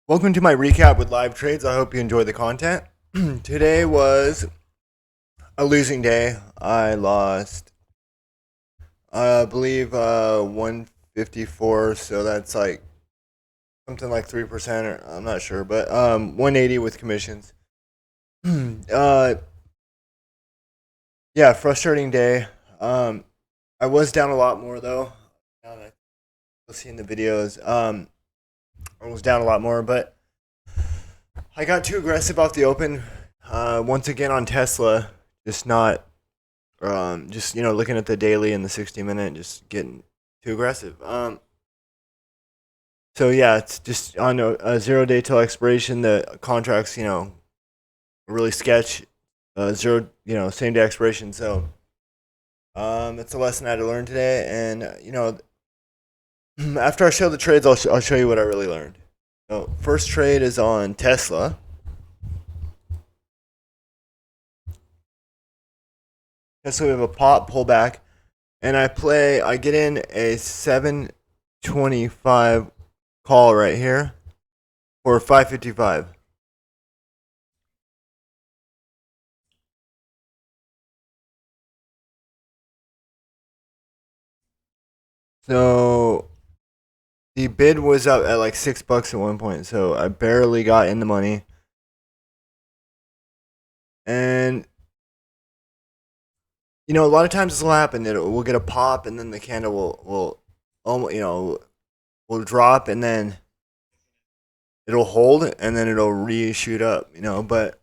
Welcome to my recap with live trades. I hope you enjoy the content. Today was a losing day. I lost, I believe, 154. So that's like something like 3%. Or I'm not sure, but 180 with commissions. uh, yeah, frustrating day. I was down a lot more though. You'll see in the videos. I was down a lot more, but I got too aggressive off the open. Once again on Tesla, just not, just looking at the daily and the 60-minute, just getting too aggressive. So yeah, it's just on a 0 day till expiration. The contracts, really sketch. Zero, same day expiration. So it's a lesson I had to learn today. And after I show the trades, I'll show you what I really learned. So first trade is on Tesla. So we have a pop pullback, and I get in a 725 call right here for 555. So the bid was up at like $6 at one point, so I barely got in the money. And a lot of times this will happen. We'll get a pop, and then the candle will almost, will drop, and then it'll hold, and then it'll reshoot up. But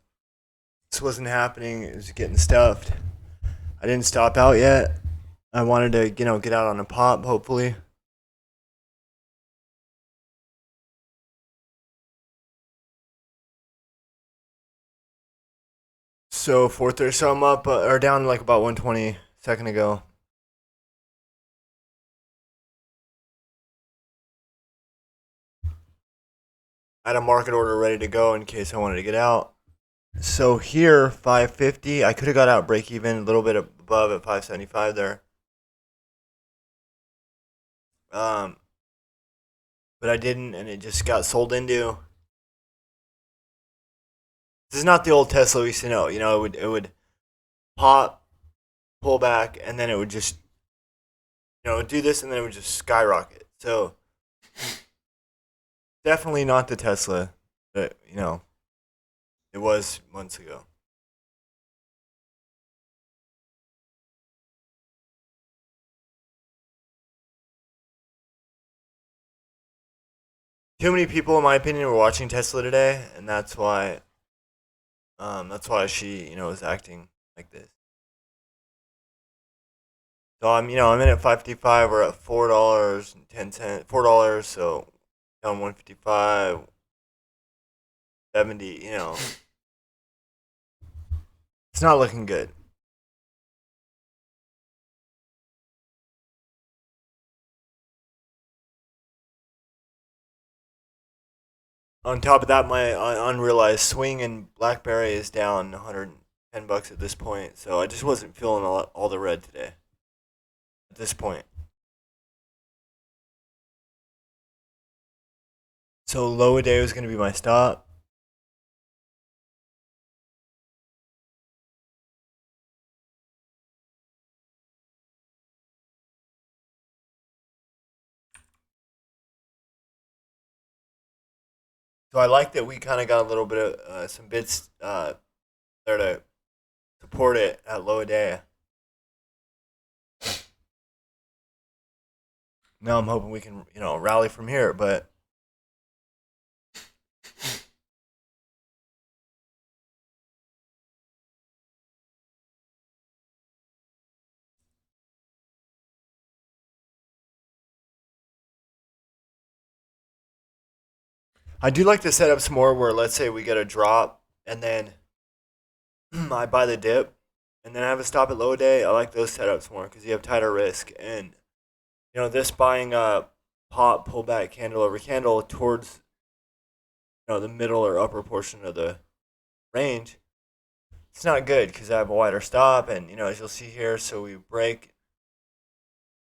this wasn't happening. It was getting stuffed. I didn't stop out yet. I wanted to, get out on a pop, hopefully. So 430, so I'm up or down like about 120 a second ago. I had a market order ready to go in case I wanted to get out. So here, 550, I could have got out break even, a little bit above at 575 there. Um, but I didn't, and it just got sold into. This is not the old Tesla we used to know. It would pop, pull back, and then it would just, do this, and then it would just skyrocket. So definitely not the Tesla that, it was months ago. Too many people, in my opinion, were watching Tesla today, and that's why she, is acting like this. So I'm in at 555. We're at $4.10, $4. So down 155, 70. It's not looking good. On top of that, my unrealized swing in BlackBerry is down $110 at this point. So I just wasn't feeling all the red today. At this point. So low a day was going to be my stop. So I like that we kind of got a little bit of some bids there to support it at low a day. Now I'm hoping we can, rally from here, but I do like to set up some more where, let's say we get a drop and then I buy the dip and then I have a stop at low day. I like those setups more because you have tighter risk. And, this buying a pop, pullback, candle over candle towards, the middle or upper portion of the range, it's not good because I have a wider stop. And, as you'll see here, so we break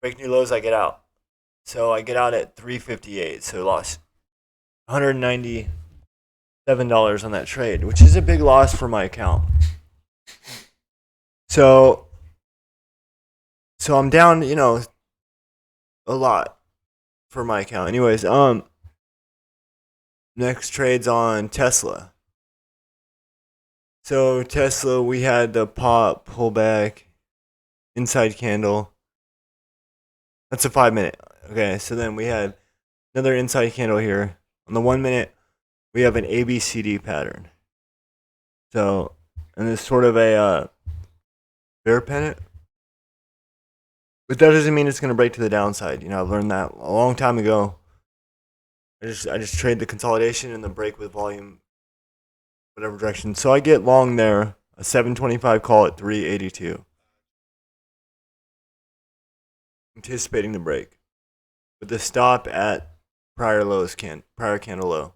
new lows, I get out. So I get out at 358. So lost 190 $7 on that trade, which is a big loss for my account. So I'm down, a lot for my account. Anyways, next trade's on Tesla. So Tesla, we had the pop, pullback, inside candle. That's a 5 minute. Okay, so then we had another inside candle here. On the 1 minute, we have an ABCD pattern. So, and it's sort of a bear pennant. But that doesn't mean it's going to break to the downside. I've learned that a long time ago. I just trade the consolidation and the break with volume, whatever direction. So I get long there, a 725 call at 382. Anticipating the break. With the stop at prior candle low.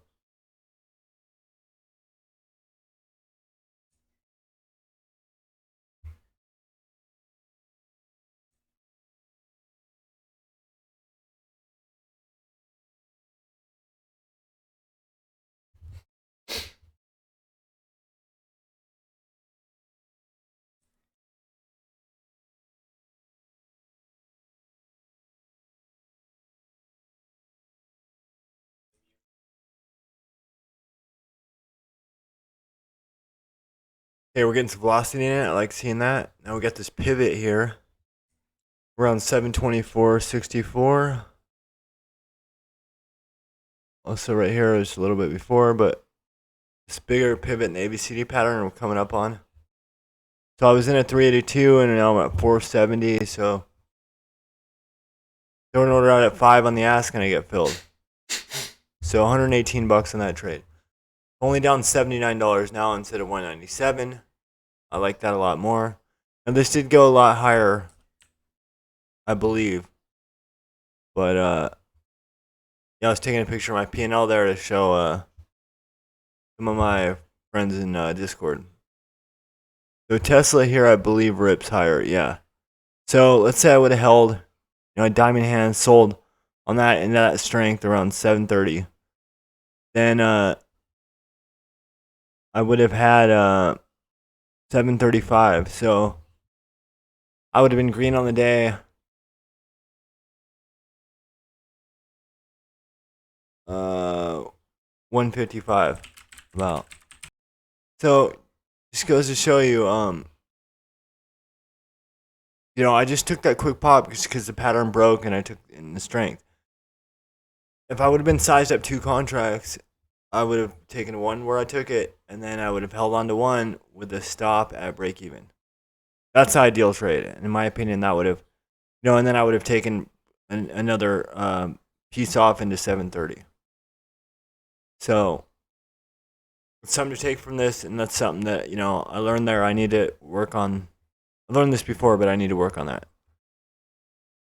Okay, we're getting some velocity in it. I like seeing that. Now we got this pivot here. We're on 724.64. Also right here is a little bit before, but this bigger pivot in the ABCD pattern we're coming up on. So I was in at 382 and now I'm at 470. So throw an order out at 5 on the ask and I get filled. So $118 on that trade. Only down $79 now instead of $197. I like that a lot more. And this did go a lot higher, I believe. But yeah, I was taking a picture of my P&L there to show some of my friends in Discord. So Tesla here, I believe, rips higher. Yeah. So let's say I would have held, a diamond hand, sold on that and that strength around 730. Then I would have had 735. So I would have been green on the day. 155 about. So just goes to show you, I just took that quick pop because the pattern broke and I took in the strength. If I would have been sized up 2 contracts, I would have taken one where I took it, and then I would have held on to one with a stop at break even. That's the ideal trade. In my opinion, that would have, and then I would have taken another piece off into 730. So it's something to take from this, and that's something that, I learned there. I need to work on. I learned this before, but I need to work on that.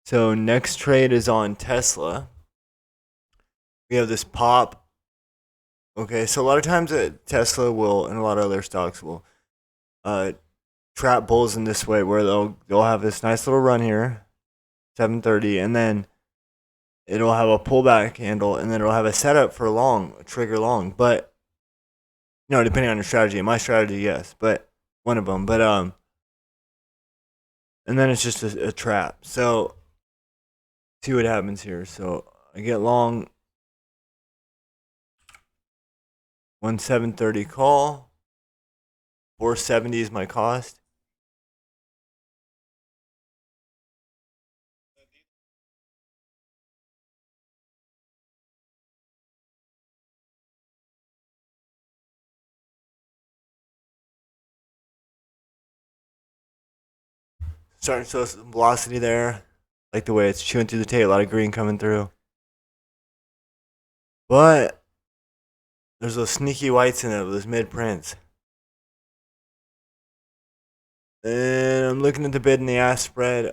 So next trade is on Tesla. We have this pop. Okay, so a lot of times Tesla will, and a lot of other stocks will, trap bulls in this way, where they'll have this nice little run here, 730, and then it'll have a pullback handle, and then it'll have a setup for a trigger long. But depending on your strategy, my strategy, yes, but one of them. But and then it's just a trap. So see what happens here. So I get long. 730 call. 470 is my cost. Starting to show some velocity there. Like the way it's chewing through the tape. A lot of green coming through. But there's those sneaky whites in it, those mid prints. And I'm looking at the bid and the ask spread.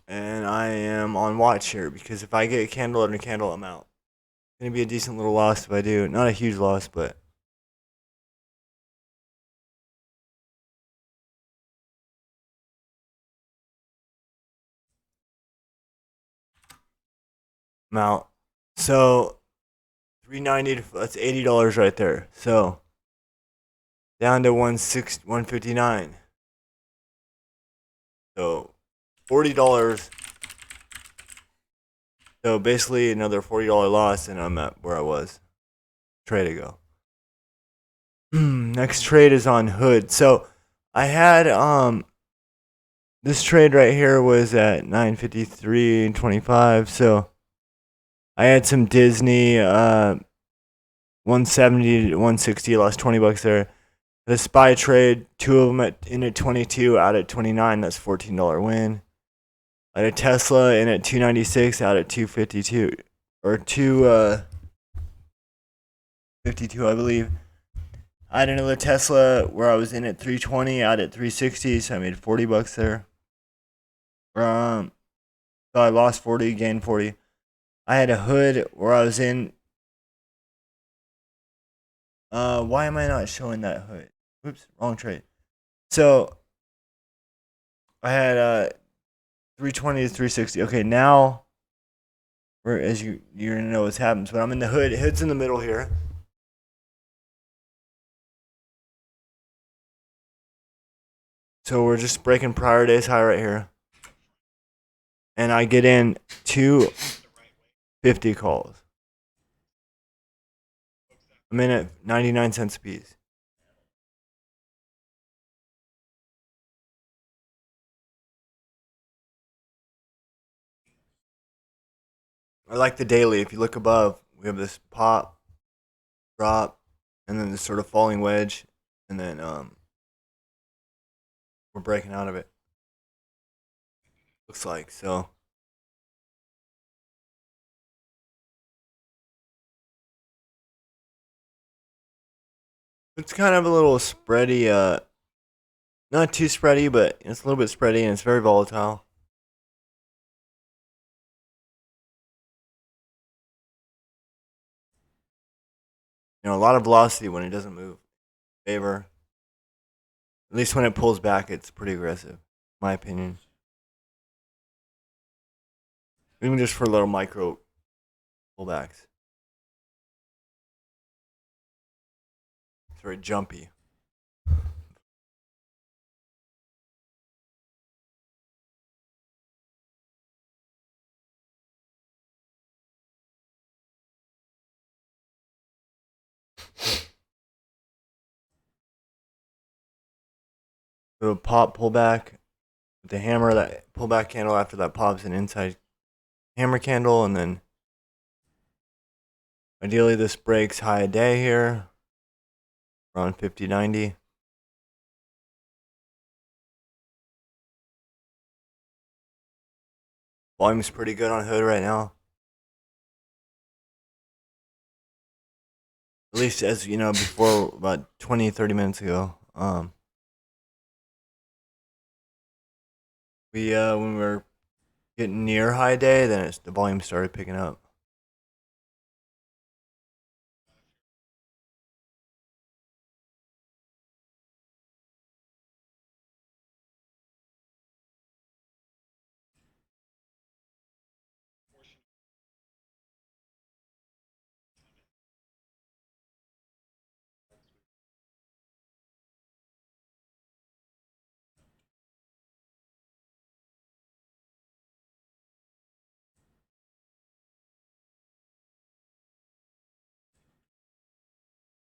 And I am on watch here because if I get a candle under candle, I'm out. It's gonna be a decent little loss if I do. Not a huge loss, but I'm out. So 390. That's $80 right there. So down to 159. So $40. So basically another $40 loss, and I'm at where I was a trade ago. Next trade is on Hood. So I had this trade right here was at 953.25. So I had some Disney 170 to 160, lost $20 there. The SPY trade, two of them in at 22, out at 29. That's $14 win. I had a Tesla in at 296, out at 252 or 252, I believe. I had another Tesla where I was in at 320, out at 360, so I made $40 there. So I lost 40, gained 40. I had a Hood where I was in. Why am I not showing that Hood? Oops, wrong trade. So I had 320 to 360. Okay, now we're, as you're gonna know what happens, but I'm in the Hood. Hood's in the middle here. So we're just breaking prior day's high right here. And I get in 250 calls. I'm in at 99 cents a piece. I like the daily. If you look above, we have this pop, drop, and then this sort of falling wedge, and then we're breaking out of it. Looks like so. It's kind of a little spready, not too spready, but it's a little bit spready and it's very volatile. You know, a lot of velocity when it doesn't move. Favor. At least when it pulls back, it's pretty aggressive, in my opinion. Even just for little micro pullbacks. It's very jumpy. So a pop pullback with the hammer, that pullback candle after that pops an inside hammer candle, and then ideally this breaks high a day here around 50.90. Volume's pretty good on Hood right now. At least as you know, before about 20-30 minutes ago. When we were getting near high day, then the volume started picking up.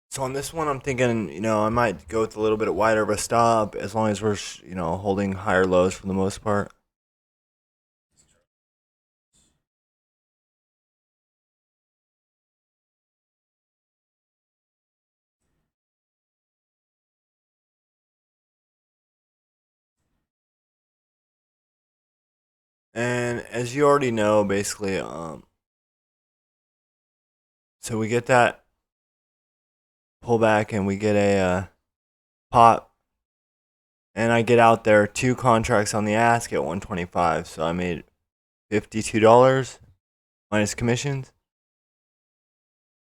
So on this one, I'm thinking, I might go with a little bit wider of a stop as long as we're, holding higher lows for the most part. And as you already know, basically, so we get that pullback and we get a pop, and I get out there 2 contracts on the ask at 125, so I made $52 minus commissions.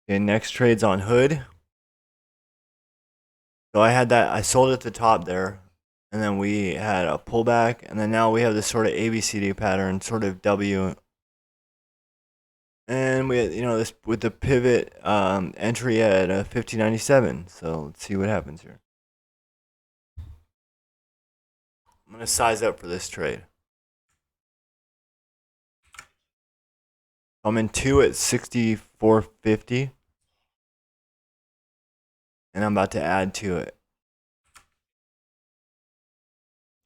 Okay, next trade's on Hood. So I sold at the top there, and then we had a pullback, and then now we have this sort of ABCD pattern, sort of W, And we had, this with the pivot entry at 50.97. So let's see what happens here. I'm gonna size up for this trade. I'm in two at 64.50, and I'm about to add to it.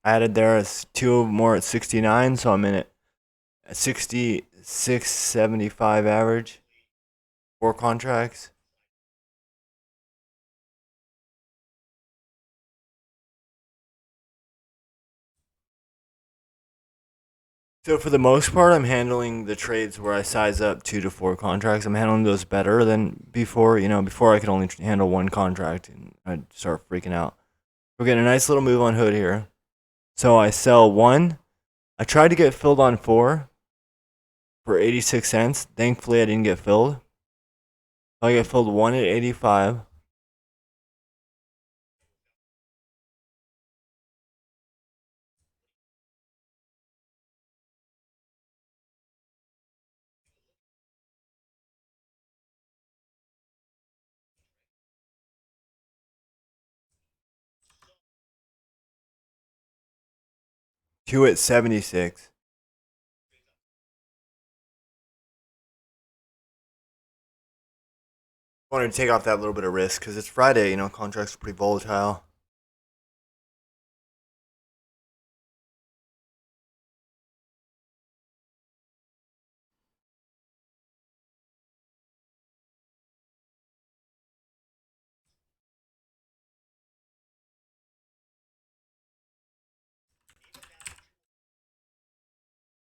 I added there as two more at 69, so I'm in it at 66.75 average. 4 contracts. So for the most part, I'm handling the trades where I size up 2 to 4 contracts. I'm handling those better than before. Before I could only handle 1 contract, and I'd start freaking out. We're getting a nice little move on HOOD here. So I sell 1. I tried to get filled on 4 for 86 cents. Thankfully, I didn't get filled. I get filled 1 at 85. Two at 76. Wanted to take off that little bit of risk because it's Friday. Contracts are pretty volatile.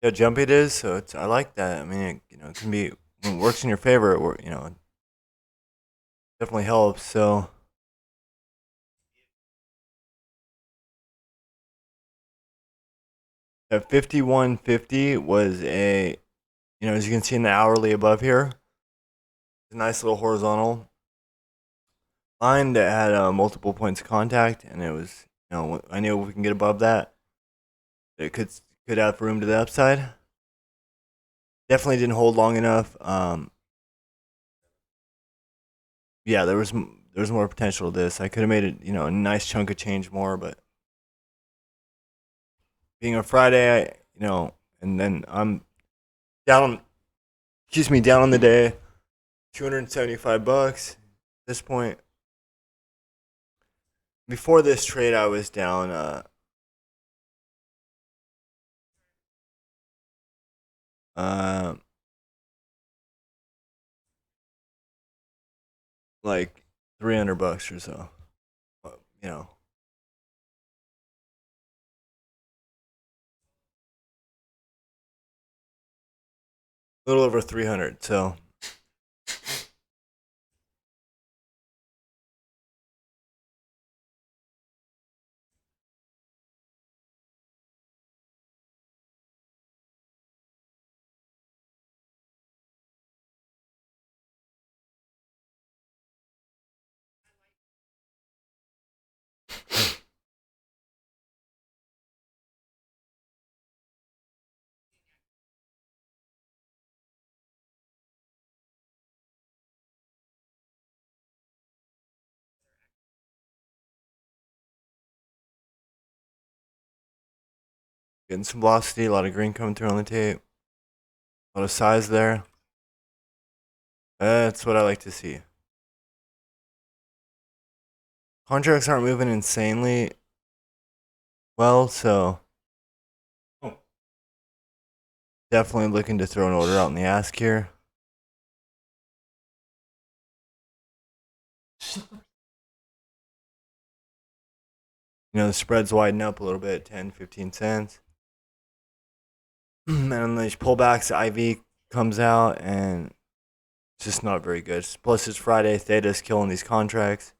Yeah, jumpy it is. So I like that. I mean, it can be when it works in your favor. It definitely helps. So at 51.50 was as you can see in the hourly above here, a nice little horizontal line that had multiple points of contact, and it was, I knew if we can get above that, it could have room to the upside. Definitely didn't hold long enough. Yeah, there was more potential to this. I could have made it, a nice chunk of change more, but being a Friday, and then I'm down on, down on the day, $275 at this point. Before this trade, I was down uh, like $300 or so. You know, a little over 300. So getting some velocity, a lot of green coming through on the tape, a lot of size there. That's what I like to see. Contracts aren't moving insanely well, so definitely looking to throw an order out in the ask here. The spreads widen up a little bit, 10, 15 cents. And then these pullbacks, IV comes out, and it's just not very good. Plus, it's Friday. Theta's killing these contracts.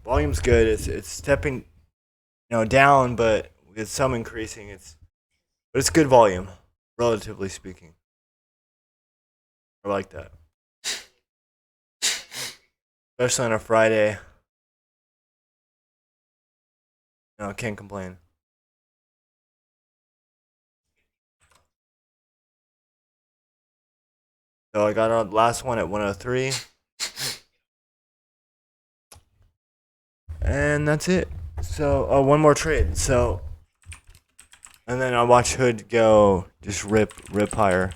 Volume's good. It's stepping, down, but with some increasing. But it's good volume, relatively speaking. I like that, especially on a Friday. No, can't complain. So I got on the last one at 103. And that's it. So, oh, one more trade. So, and then I watch Hood go just rip higher.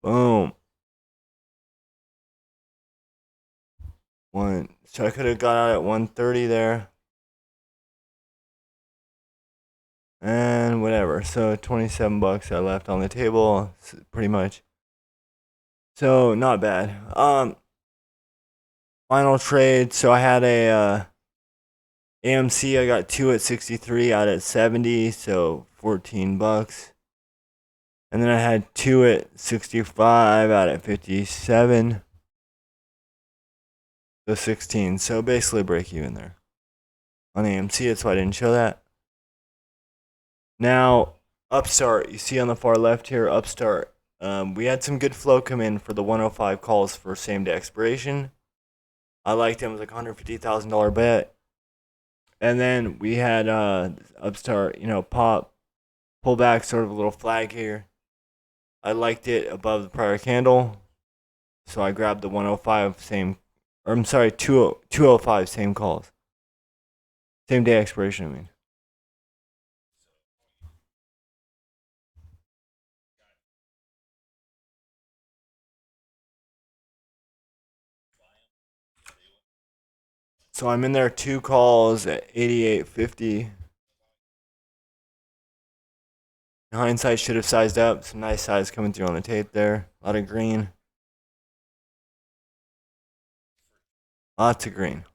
Boom. One. So I could have got out at 130 there. And whatever. So 27 bucks I left on the table, pretty much. So not bad. Final trade. So I had a AMC. I got two at 63, out at 70. So 14 bucks. And then I had two at 65, out at 57. So 16. So basically break even there on AMC. That's why I didn't show that. Now, Upstart. You see on the far left here, Upstart. We had some good flow come in for the 105 calls for same day expiration. I liked him. It was like $150,000 bet. And then we had Upstart, pull back, sort of a little flag here. I liked it above the prior candle. So I grabbed the 105 205 same calls. Same day expiration, I mean. So I'm in there 2 calls at 88.50. In hindsight, should have sized up. Some nice size coming through on the tape there. A lot of green. Lots of green.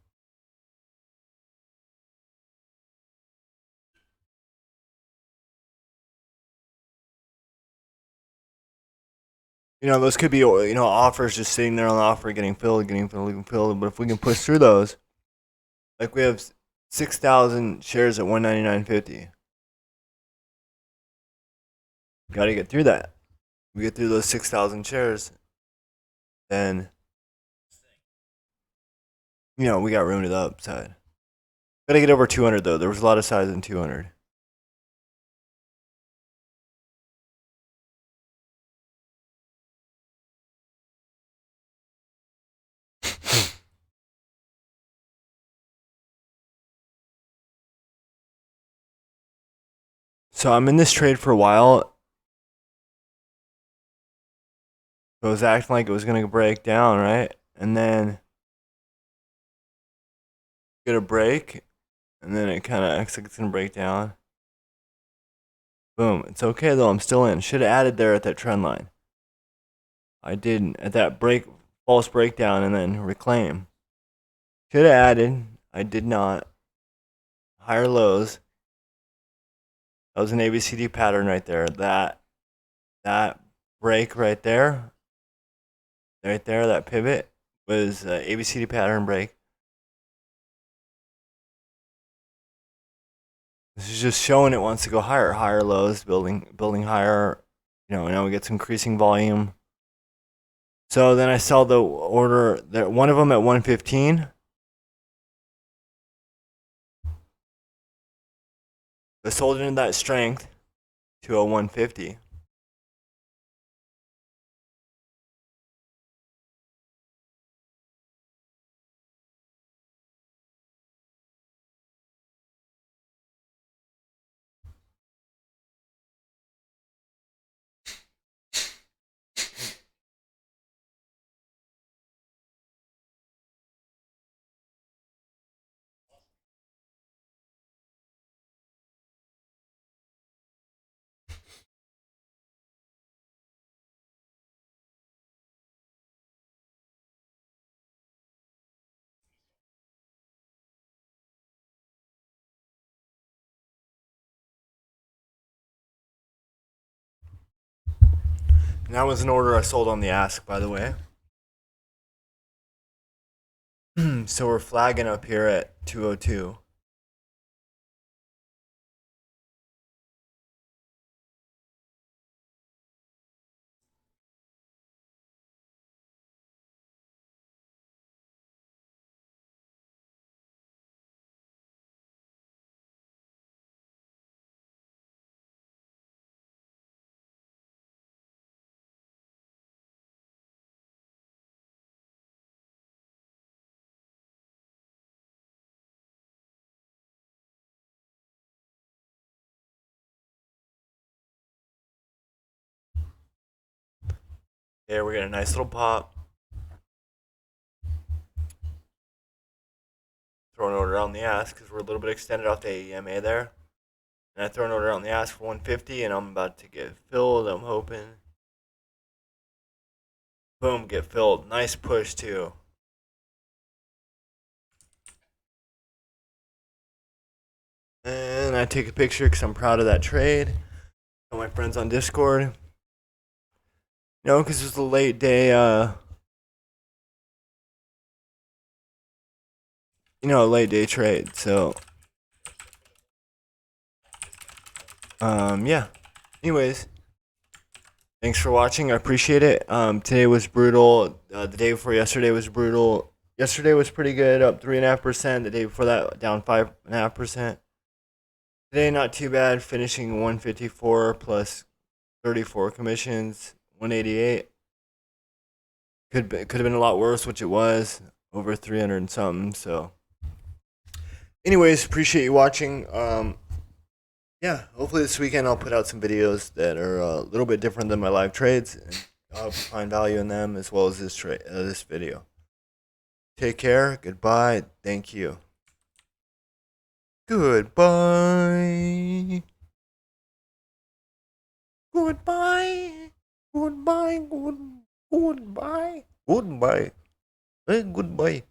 Those could be, offers just sitting there on the offer, getting filled. But if we can push through those, like we have 6,000 shares at 199.50. Got to get through that. We get through those 6,000 shares, then, we got room to the upside. Got to get over 200 though. There was a lot of size in 200. So I'm in this trade for a while. It was acting like it was gonna break down, right? And then get a break, and then it kind of acts like it's gonna break down. Boom. It's okay though. I'm still in. Should have added there at that trend line. I didn't at that false breakdown, and then reclaim. Should have added. I did not. Higher lows. That was an ABCD pattern right there. That break right there, that pivot was ABCD pattern break. This is just showing it wants to go higher lows, building higher. Now we get some increasing volume. So then I saw the order there, one of them at 115. I sold into that strength to a 150. And that was an order I sold on the ask, by the way. So we're flagging up here at 202. There, we got a nice little pop. Throw an order out on the ask because we're a little bit extended off the AEMA there. And I throw an order out on the ask for 150, and I'm about to get filled. I'm hoping. Boom, get filled. Nice push too. And I take a picture because I'm proud of that trade. Tell my friends on Discord. You know, because it's a late day. Late day trade. So, yeah. Anyways, thanks for watching. I appreciate it. Today was brutal. The day before yesterday was brutal. Yesterday was pretty good, up 3.5%. The day before that, down 5.5%. Today, not too bad, finishing 154 plus 34 commissions, 188. Could have been a lot worse, which it was, over 300 and something. So, anyways, appreciate you watching. Yeah, hopefully this weekend I'll put out some videos that are a little bit different than my live trades, and I'll find value in them as well as this video. Take care. Goodbye. Thank you. Goodbye. Goodbye. Goodbye. Goodbye. Goodbye. Goodbye. Goodbye.